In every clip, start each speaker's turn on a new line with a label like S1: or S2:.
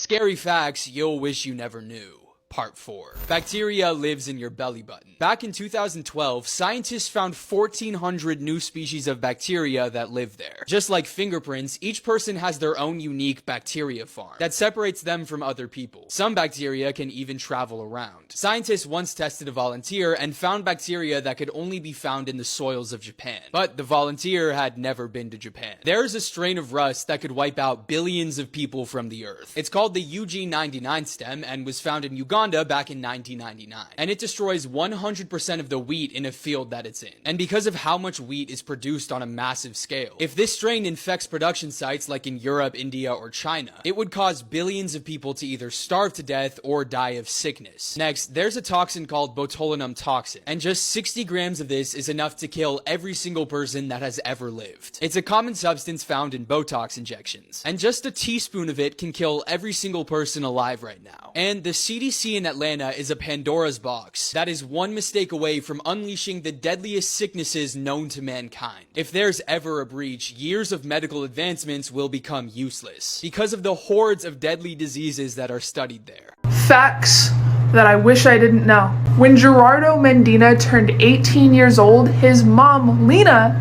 S1: Scary facts you'll wish you never knew. Part 4. Bacteria lives in your belly button. Back in 2012, scientists found 1,400 new species of bacteria that live there. Just like fingerprints, each person has their own unique bacteria farm that separates them from other people. Some bacteria can even travel around. Scientists once tested a volunteer and found bacteria that could only be found in the soils of Japan. But the volunteer had never been to Japan. There's a strain of rust that could wipe out billions of people from the earth. It's called the UG99 stem and was found in Uganda back in 1999, and it destroys 100% of the wheat in a field that it's in. And because of how much wheat is produced on a massive scale, if this strain infects production sites like in Europe, India, or China, it would cause billions of people to either starve to death or die of sickness. Next, there's a toxin called botulinum toxin, and just 60 grams of this is enough to kill every single person that has ever lived. It's a common substance found in Botox injections, and just a teaspoon of it can kill every single person alive right now. And the CDC in Atlanta is a Pandora's box that is one mistake away from unleashing the deadliest sicknesses known to mankind. If there's ever a breach, years of medical advancements will become useless because of the hordes of deadly diseases that are studied there.
S2: Facts that I wish I didn't know. When Gerardo Mendina turned 18 years old, his mom, Lena,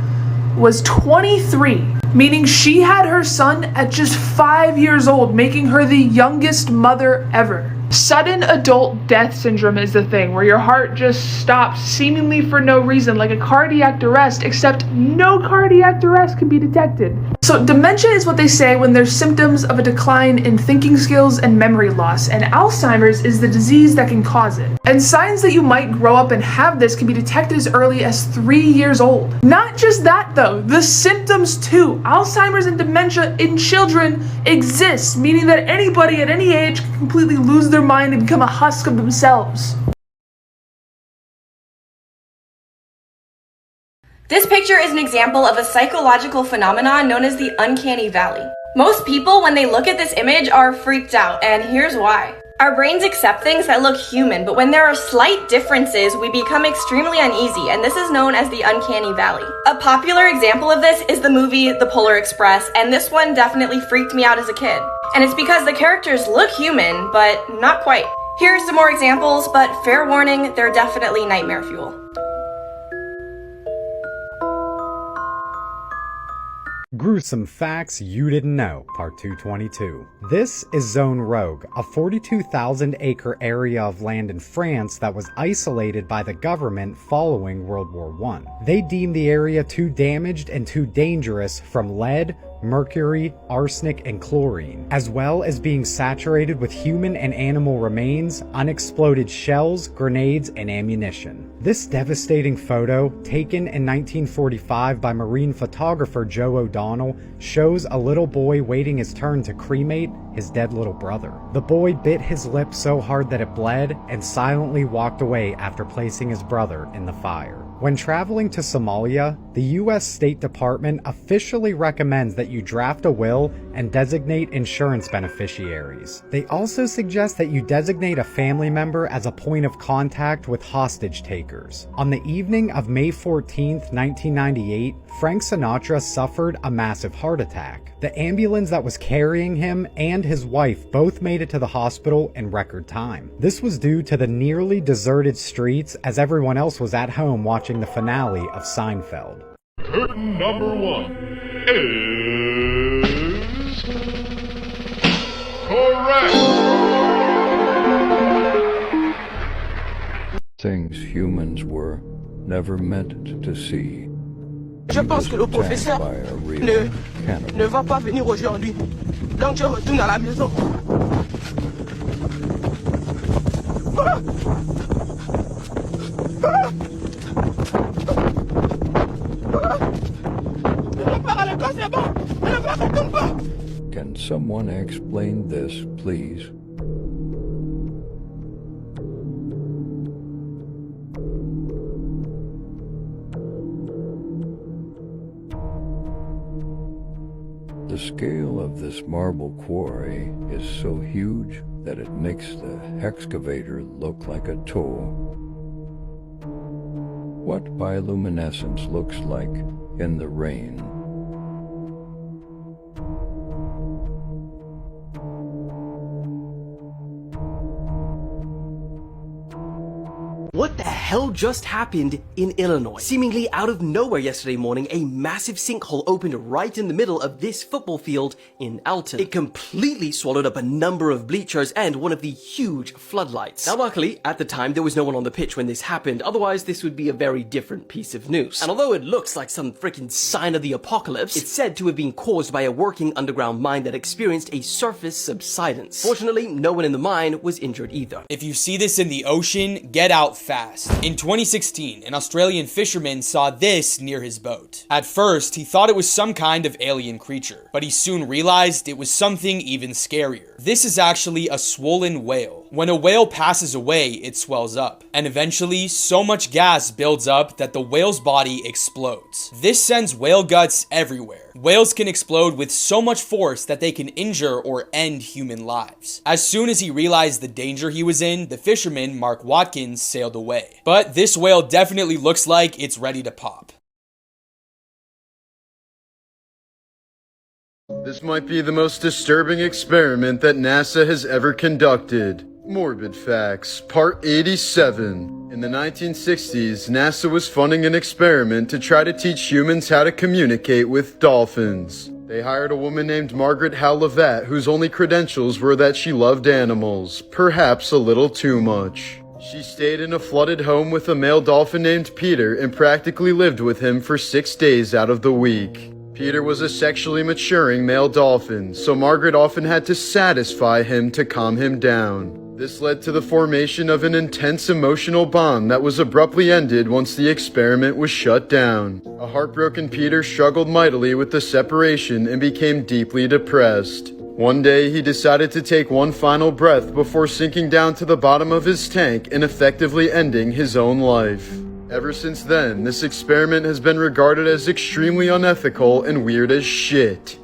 S2: was 23, meaning she had her son at just 5 years old, making her the youngest mother ever. Sudden adult death syndrome is the thing, where your heart just stops seemingly for no reason, like a cardiac arrest, except no cardiac arrest can be detected. So dementia is what they say when there's symptoms of a decline in thinking skills and memory loss, and Alzheimer's is the disease that can cause it. And signs that you might grow up and have this can be detected as early as 3 years old. Not just that though, the symptoms too. Alzheimer's and dementia in children exists, meaning that anybody at any age can completely lose their mind and become a husk of themselves.
S3: This picture is an example of a psychological phenomenon known as the Uncanny Valley. Most people, when they look at this image, are freaked out, and here's why. Our brains accept things that look human, but when there are slight differences, we become extremely uneasy, and this is known as the Uncanny Valley. A popular example of this is the movie The Polar Express, and this one definitely freaked me out as a kid. And it's because the characters look human, but not quite. Here's some more examples, but fair warning, they're definitely nightmare fuel.
S4: Gruesome Facts You Didn't Know, Part 222. This is Zone Rogue, a 42,000-acre area of land in France that was isolated by the government following World War I. They deemed the area too damaged and too dangerous from lead, mercury, arsenic, and chlorine, as well as being saturated with human and animal remains, unexploded shells, grenades, and ammunition. This devastating photo, taken in 1945 by marine photographer Joe O'Donnell, shows a little boy waiting his turn to cremate his dead little brother. The boy bit his lip so hard that it bled and silently walked away after placing his brother in the fire. When traveling to Somalia, the U.S. State Department officially recommends that you draft a will and designate insurance beneficiaries. They also suggest that you designate a family member as a point of contact with hostage takers. On the evening of May 14, 1998, Frank Sinatra suffered a massive heart attack. The ambulance that was carrying him and his wife both made it to the hospital in record time. This was due to the nearly deserted streets, as everyone else was at home watching the finale of Seinfeld.
S5: Curtain number 1 is correct.
S6: Things humans were never meant to see.
S7: Je pense que le professeur ne va pas venir aujourd'hui. Donc je retourne à la maison.
S6: Can someone explain this, please? The scale of this marble quarry is so huge that it makes the excavator look like a toe. What bioluminescence looks like in the rain.
S8: What the hell just happened in Illinois? Seemingly out of nowhere yesterday morning, a massive sinkhole opened right in the middle of this football field in Alton. It completely swallowed up a number of bleachers and one of the huge floodlights. Now luckily, at the time, there was no one on the pitch when this happened, otherwise this would be a very different piece of news. And although it looks like some freaking sign of the apocalypse, it's said to have been caused by a working underground mine that experienced a surface subsidence. Fortunately, no one in the mine was injured either.
S1: If you see this in the ocean, get out fast. In 2016, an Australian fisherman saw this near his boat. At first, he thought it was some kind of alien creature, but he soon realized it was something even scarier. This is actually a swollen whale. When a whale passes away, it swells up, and eventually, so much gas builds up that the whale's body explodes. This sends whale guts everywhere. Whales can explode with so much force that they can injure or end human lives. As soon as he realized the danger he was in, the fisherman, Mark Watkins, sailed away. But this whale definitely looks like it's ready to pop.
S5: This might be the most disturbing experiment that NASA has ever conducted. Morbid Facts, Part 87. In the 1960s, NASA was funding an experiment to try to teach humans how to communicate with dolphins. They hired a woman named Margaret Howe-Levatt, whose only credentials were that she loved animals, perhaps a little too much. She stayed in a flooded home with a male dolphin named Peter and practically lived with him for 6 days out of the week. Peter was a sexually maturing male dolphin, so Margaret often had to satisfy him to calm him down. This led to the formation of an intense emotional bond that was abruptly ended once the experiment was shut down. A heartbroken Peter struggled mightily with the separation and became deeply depressed. One day, he decided to take one final breath before sinking down to the bottom of his tank and effectively ending his own life. Ever since then, this experiment has been regarded as extremely unethical and weird as shit.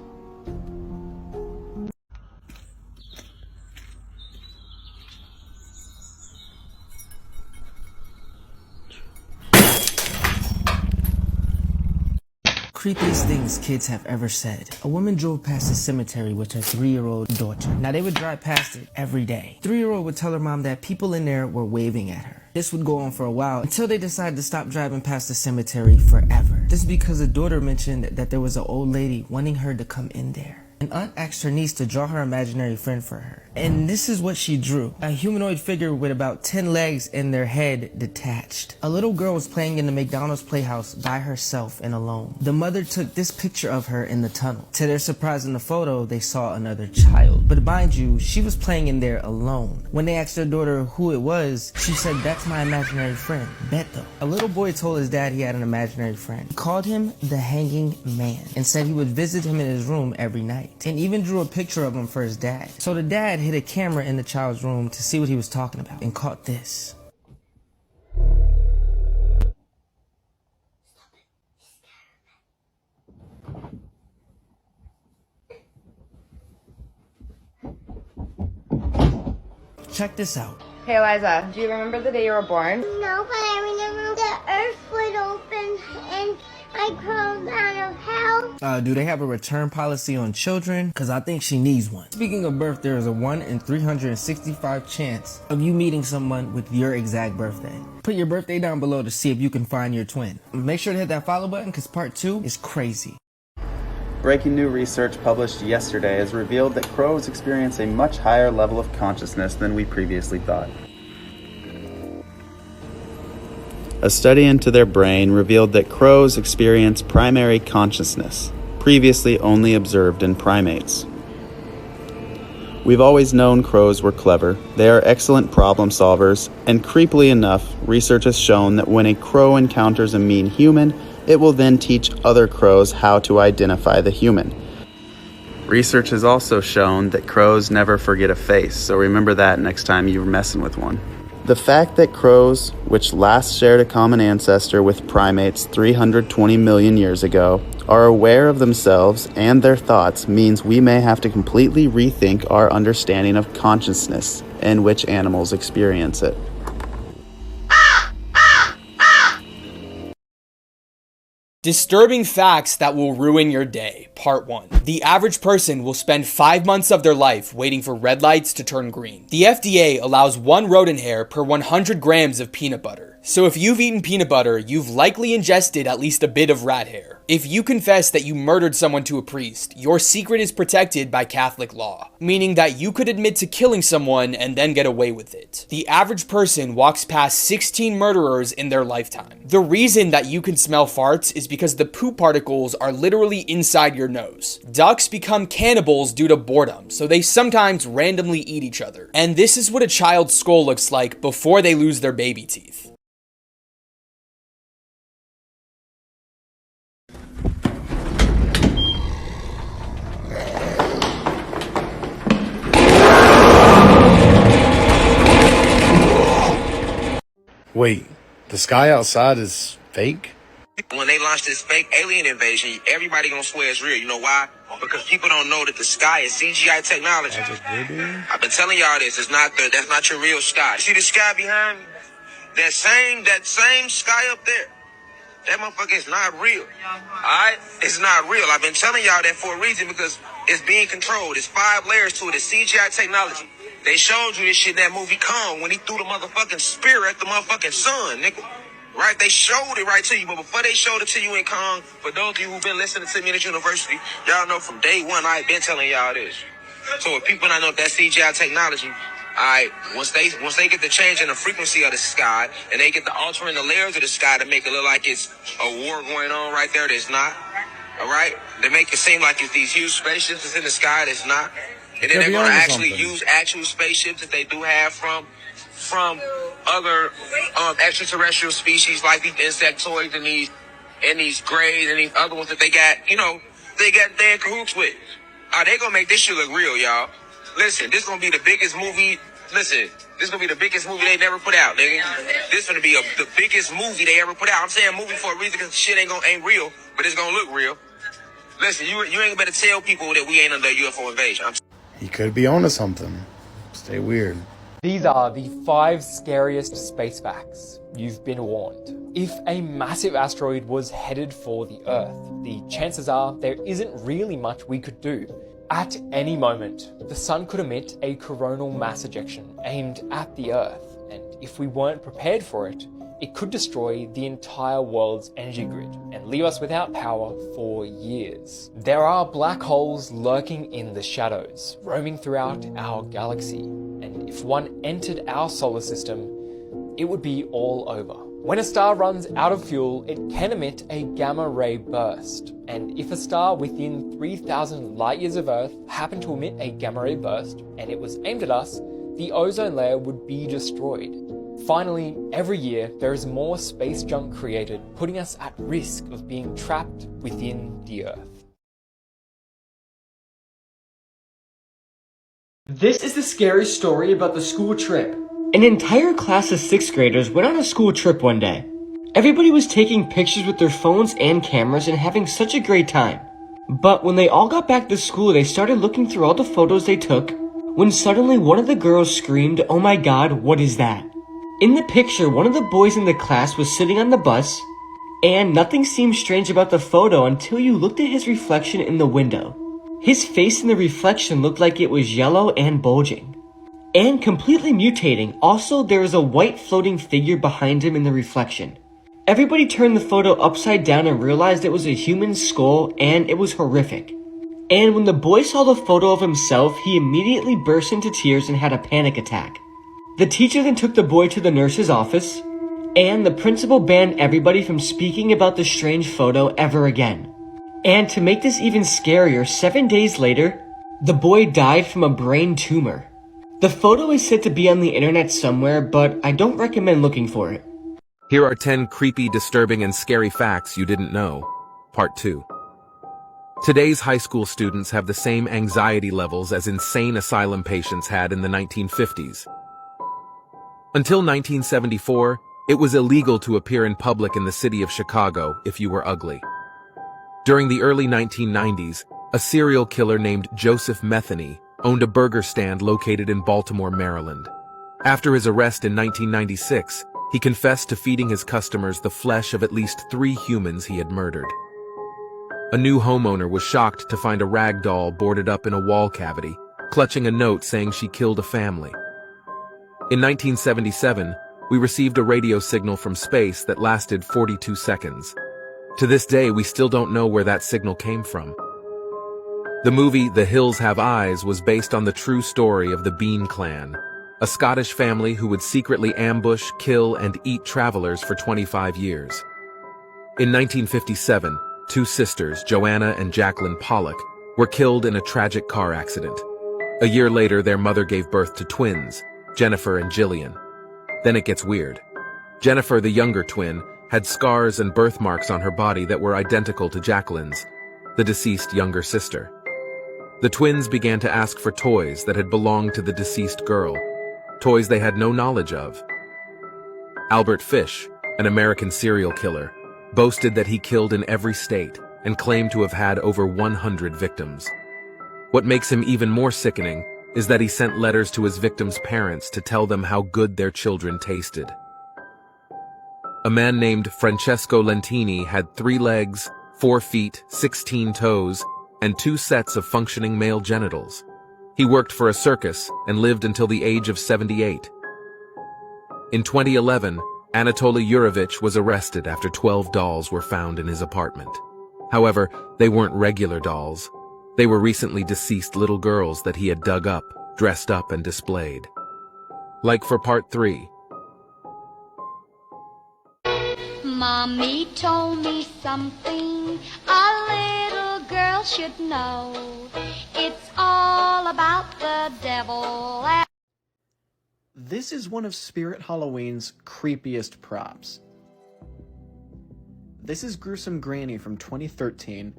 S9: Creepiest things kids have ever said. A woman drove past a cemetery with her 3-year-old daughter. Now they would drive past it every day. 3-year-old would tell her mom that people in there were waving at her. This would go on for a while until they decided to stop driving past the cemetery forever. This is because the daughter mentioned that there was an old lady wanting her to come in there. An aunt asked her niece to draw her imaginary friend for her. And this is what she drew. A humanoid figure with about 10 legs and their head detached. A little girl was playing in the McDonald's playhouse by herself and alone. The mother took this picture of her in the tunnel. To their surprise in the photo, they saw another child. But mind you, she was playing in there alone. When they asked their daughter who it was, she said, "That's my imaginary friend, Beto." A little boy told his dad he had an imaginary friend. He called him the Hanging Man and said he would visit him in his room every night. And even drew a picture of him for his dad. So the dad hid a camera in the child's room to see what he was talking about and caught this. Check this out.
S10: Hey Eliza, do you remember the day you were born?
S11: No, but I remember the earth would open and I crawled out of hell.
S9: Do they have a return policy on children? Because I think she needs one. Speaking of birth, there is a 1 in 365 chance of you meeting someone with your exact birthday. Put your birthday down below to see if you can find your twin. Make sure to hit that follow button because part 2 is crazy.
S12: Breaking new research published yesterday has revealed that crows experience a much higher level of consciousness than we previously thought. A study into their brain revealed that crows experience primary consciousness, previously only observed in primates. We've always known crows were clever. They are excellent problem solvers, and creepily enough, research has shown that when a crow encounters a mean human, it will then teach other crows how to identify the human. Research has also shown that crows never forget a face, so remember that next time you're messing with one. The fact that crows, which last shared a common ancestor with primates 320 million years ago, are aware of themselves and their thoughts means we may have to completely rethink our understanding of consciousness and which animals experience it.
S1: Disturbing facts that will ruin your day, part 1. The average person will spend 5 months of their life waiting for red lights to turn green. The FDA allows 1 rodent hair per 100 grams of peanut butter. So if you've eaten peanut butter, you've likely ingested at least a bit of rat hair. If you confess that you murdered someone to a priest, your secret is protected by Catholic law, meaning that you could admit to killing someone and then get away with it. The average person walks past 16 murderers in their lifetime. The reason that you can smell farts is because the poop particles are literally inside your nose. Ducks become cannibals due to boredom, so they sometimes randomly eat each other. And this is what a child's skull looks like before they lose their baby teeth.
S13: Wait, the sky outside is fake?
S14: When they launch this fake alien invasion, everybody gonna swear it's real. You know why? Because people don't know that the sky is CGI technology. I've been telling y'all this. That's not your real sky. See the sky behind me? That same sky up there. That motherfucker is not real. Alright? It's not real. I've been telling y'all that for a reason, because it's being controlled. It's 5 layers to it. It's CGI technology. They showed you this shit in that movie Kong when he threw the motherfucking spear at the motherfucking sun, nigga. Right? They showed it right to you, but before they showed it to you in Kong, for those of you who've been listening to me at university, y'all know from day one I've been telling y'all this. So if people not know that CGI technology, alright, once they get the change in the frequency of the sky, and they get the altering the layers of the sky to make it look like it's a war going on right there that's not, alright? They make it seem like it's these huge spaceships that's in the sky that's not. And then they're going to actually use actual spaceships that they do have from other extraterrestrial species, like these insectoids and these greys and these other ones that they got, they're in cahoots with. They going to make this shit look real, y'all. Listen, this going to be the biggest movie. Listen, this going to be the biggest movie they never put out, nigga. This going to be the biggest movie they ever put out. I'm saying movie for a reason, because shit ain't real, but it's going to look real. Listen, you ain't better tell people that we ain't under UFO invasion.
S13: He could be onto something. Stay weird.
S15: These are the 5 scariest space facts. You've been warned. If a massive asteroid was headed for the Earth, the chances are there isn't really much we could do. At any moment, the sun could emit a coronal mass ejection aimed at the Earth, and if we weren't prepared for it, it could destroy the entire world's energy grid and leave us without power for years. There are black holes lurking in the shadows, roaming throughout our galaxy, and if one entered our solar system, it would be all over. When a star runs out of fuel, it can emit a gamma ray burst, and if a star within 3,000 light years of Earth happened to emit a gamma ray burst and it was aimed at us, the ozone layer would be destroyed. Finally, every year there is more space junk created, putting us at risk of being trapped within the Earth.
S16: This is the scary story about the school trip. An entire class of 6th graders went on a school trip one day. Everybody was taking pictures with their phones and cameras and having such a great time. But when they all got back to school, they started looking through all the photos they took, when suddenly one of the girls screamed, "Oh my God, what is that?" In the picture, one of the boys in the class was sitting on the bus, and nothing seemed strange about the photo until you looked at his reflection in the window. His face in the reflection looked like it was yellow and bulging, and completely mutating. Also, there was a white floating figure behind him in the reflection. Everybody turned the photo upside down and realized it was a human skull, and it was horrific. And when the boy saw the photo of himself, he immediately burst into tears and had a panic attack. The teacher then took the boy to the nurse's office, and the principal banned everybody from speaking about the strange photo ever again. And to make this even scarier, 7 days later, the boy died from a brain tumor. The photo is said to be on the internet somewhere, but I don't recommend looking for it.
S17: Here are 10 creepy, disturbing, and scary facts you didn't know. Part 2. Today's high school students have the same anxiety levels as insane asylum patients had in the 1950s. Until 1974, it was illegal to appear in public in the city of Chicago if you were ugly. During the early 1990s, a serial killer named Joseph Metheny owned a burger stand located in Baltimore, Maryland. After his arrest in 1996, he confessed to feeding his customers the flesh of at least 3 humans he had murdered. A new homeowner was shocked to find a rag doll boarded up in a wall cavity, clutching a note saying she killed a family. In 1977, we received a radio signal from space that lasted 42 seconds. To this day, we still don't know where that signal came from. The movie The Hills Have Eyes was based on the true story of the Bean Clan, a Scottish family who would secretly ambush, kill, and eat travelers for 25 years. In 1957, two sisters, Joanna and Jacqueline Pollock, were killed in a tragic car accident. A year later, their mother gave birth to twins, Jennifer and Jillian. Then it gets weird. Jennifer, the younger twin, had scars and birthmarks on her body that were identical to Jacqueline's, the deceased younger sister. The twins began to ask for toys that had belonged to the deceased girl, toys they had no knowledge of. Albert Fish, an American serial killer, boasted that he killed in every state and claimed to have had over 100 victims. What makes him even more sickening is that he sent letters to his victims' parents to tell them how good their children tasted. A man named Francesco Lentini had 3 legs, 4 feet, 16 toes, and 2 sets of functioning male genitals. He worked for a circus and lived until the age of 78. In 2011, Anatoly Yurovich was arrested after 12 dolls were found in his apartment. However, they weren't regular dolls. They were recently deceased little girls that he had dug up, dressed up, and displayed. Like for part 3.
S11: Mommy told me something a little girl should know. It's all about the devil.
S18: This is one of Spirit Halloween's creepiest props. This is Gruesome Granny from 2013,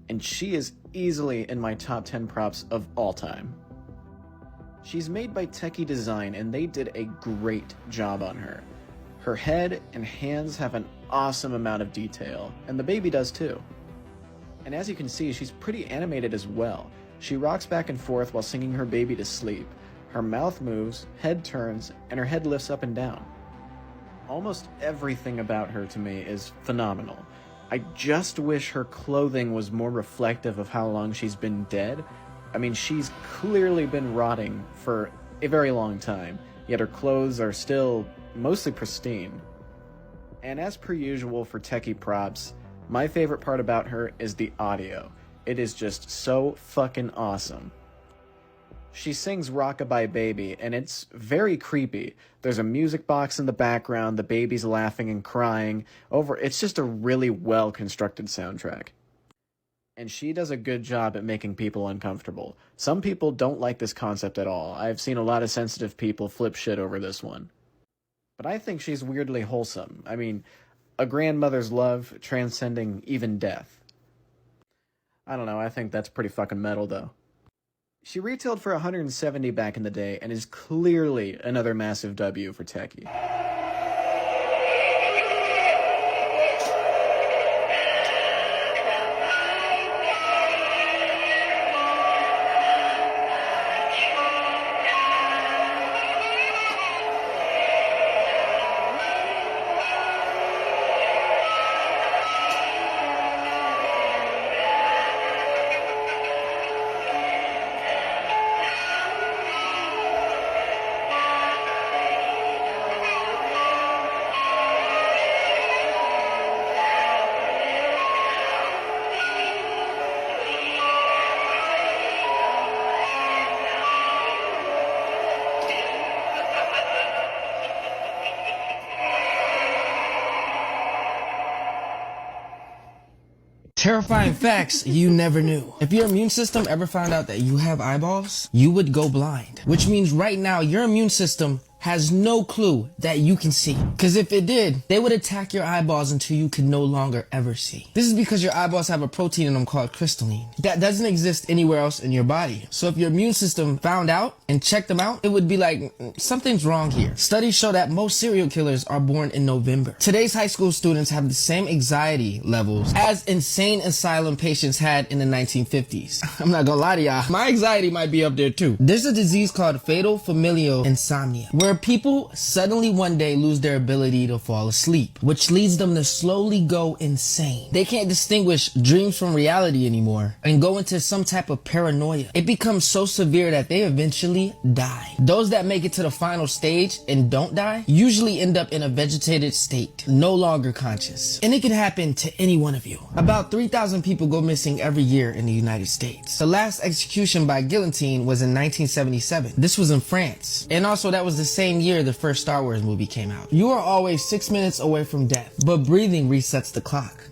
S18: and she is easily in my top 10 props of all time. She's made by Techie Design, and they did a great job on her. Her head and hands have an awesome amount of detail, and the baby does too. And as you can see, she's pretty animated as well. She rocks back and forth while singing her baby to sleep. Her mouth moves, head turns, and her head lifts up and down. Almost everything about her to me is phenomenal. I just wish her clothing was more reflective of how long she's been dead. I mean, she's clearly been rotting for a very long time, yet her clothes are still mostly pristine. And as per usual for techie props, my favorite part about her is the audio. It is just so fucking awesome. She sings Rockabye Baby, and it's very creepy. There's a music box in the background, the baby's laughing and crying. It's just a really well-constructed soundtrack. And she does a good job at making people uncomfortable. Some people don't like this concept at all. I've seen a lot of sensitive people flip shit over this one. But I think she's weirdly wholesome. I mean, a grandmother's love transcending even death. I don't know, I think that's pretty fucking metal though. She retailed for $170 back in the day and is clearly another massive W for Techie.
S9: Terrifying facts you never knew. If your immune system ever found out that you have eyeballs, you would go blind. Which means right now your immune system has no clue that you can see. Because if it did, they would attack your eyeballs until you could no longer ever see. This is because your eyeballs have a protein in them called crystalline that doesn't exist anywhere else in your body. So if your immune system found out and checked them out, it would be like, something's wrong here. Studies show that most serial killers are born in November. Today's high school students have the same anxiety levels as insane asylum patients had in the 1950s. I'm not gonna lie to y'all, my anxiety might be up there too. There's a disease called fatal familial insomnia, where where people suddenly one day lose their ability to fall asleep, which leads them to slowly go insane. They can't distinguish dreams from reality anymore and go into some type of paranoia. It becomes so severe that they eventually die. Those that make it to the final stage and don't die usually end up in a vegetated state, no longer conscious. And it can happen to any one of you. About 3,000 people go missing every year in the United States. The last execution by guillotine was in 1977. This was in France. And also that was the same year the first Star Wars movie came out. You are always 6 minutes away from death, but breathing resets the clock.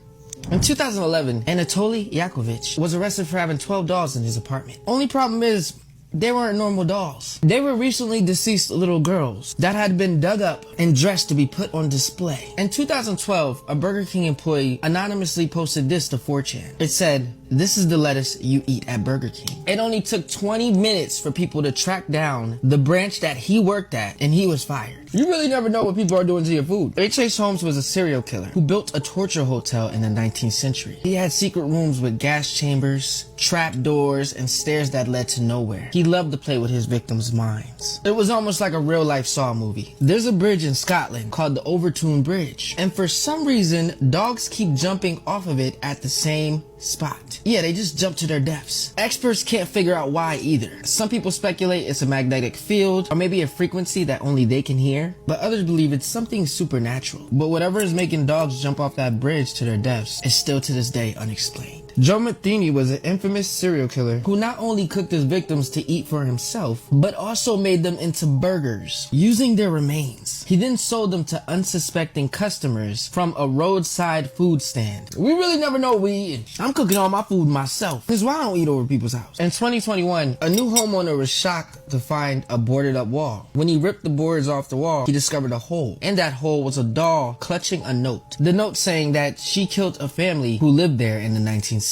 S9: In 2011, Anatoly Yakovlevich was arrested for having 12 dolls in his apartment. Only problem is, they weren't normal dolls. They were recently deceased little girls that had been dug up and dressed to be put on display. In 2012, a Burger King employee anonymously posted this to 4chan. It said, "This is the lettuce you eat at Burger King." It only took 20 minutes for people to track down the branch that he worked at, and he was fired. You really never know what people are doing to your food. H.H. Holmes was a serial killer who built a torture hotel in the 19th century. He had secret rooms with gas chambers, trap doors, and stairs that led to nowhere. He loved to play with his victims' minds. It was almost like a real-life Saw movie. There's a bridge in Scotland called the Overtoun Bridge, and for some reason, dogs keep jumping off of it at the same spot. Yeah, they just jump to their deaths. Experts can't figure out why either. Some people speculate it's a magnetic field or maybe a frequency that only they can hear, but others believe it's something supernatural. But whatever is making dogs jump off that bridge to their deaths is still to this day unexplained. Joe Matheny was an infamous serial killer who not only cooked his victims to eat for himself, but also made them into burgers using their remains. He then sold them to unsuspecting customers from a roadside food stand. We really never know what we eat. I'm cooking all my food myself. That's why I don't eat over people's house. In 2021, a new homeowner was shocked to find a boarded up wall. When he ripped the boards off the wall, he discovered a hole. In that hole was a doll clutching a note. The note saying that she killed a family who lived there in the 1960s.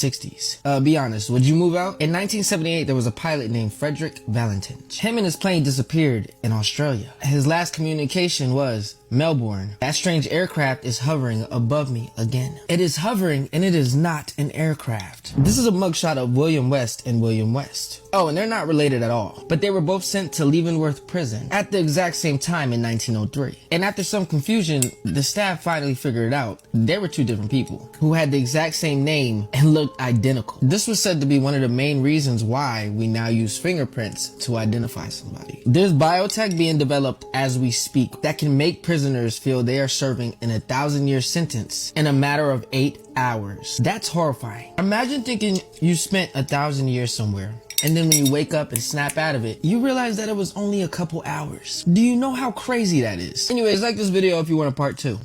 S9: Be honest, would you move out? In 1978, there was a pilot named Frederick Valentin. Him and his plane disappeared in Australia. His last communication was, "Melbourne, that strange aircraft is hovering above me again." It is hovering and it is not an aircraft. This is a mugshot of William West and William West. Oh, and they're not related at all, but they were both sent to Leavenworth Prison at the exact same time in 1903. And after some confusion, the staff finally figured it out. They were two different people who had the exact same name and looked identical. This was said to be one of the main reasons why we now use fingerprints to identify somebody. There's biotech being developed as we speak that can make prisoners feel they are serving an 1,000-year sentence in a matter of 8 hours. That's horrifying. Imagine thinking you spent 1,000 years somewhere, and then when you wake up and snap out of it, you realize that it was only a couple hours. Do you know how crazy that is? Anyways, like this video if you want a part 2.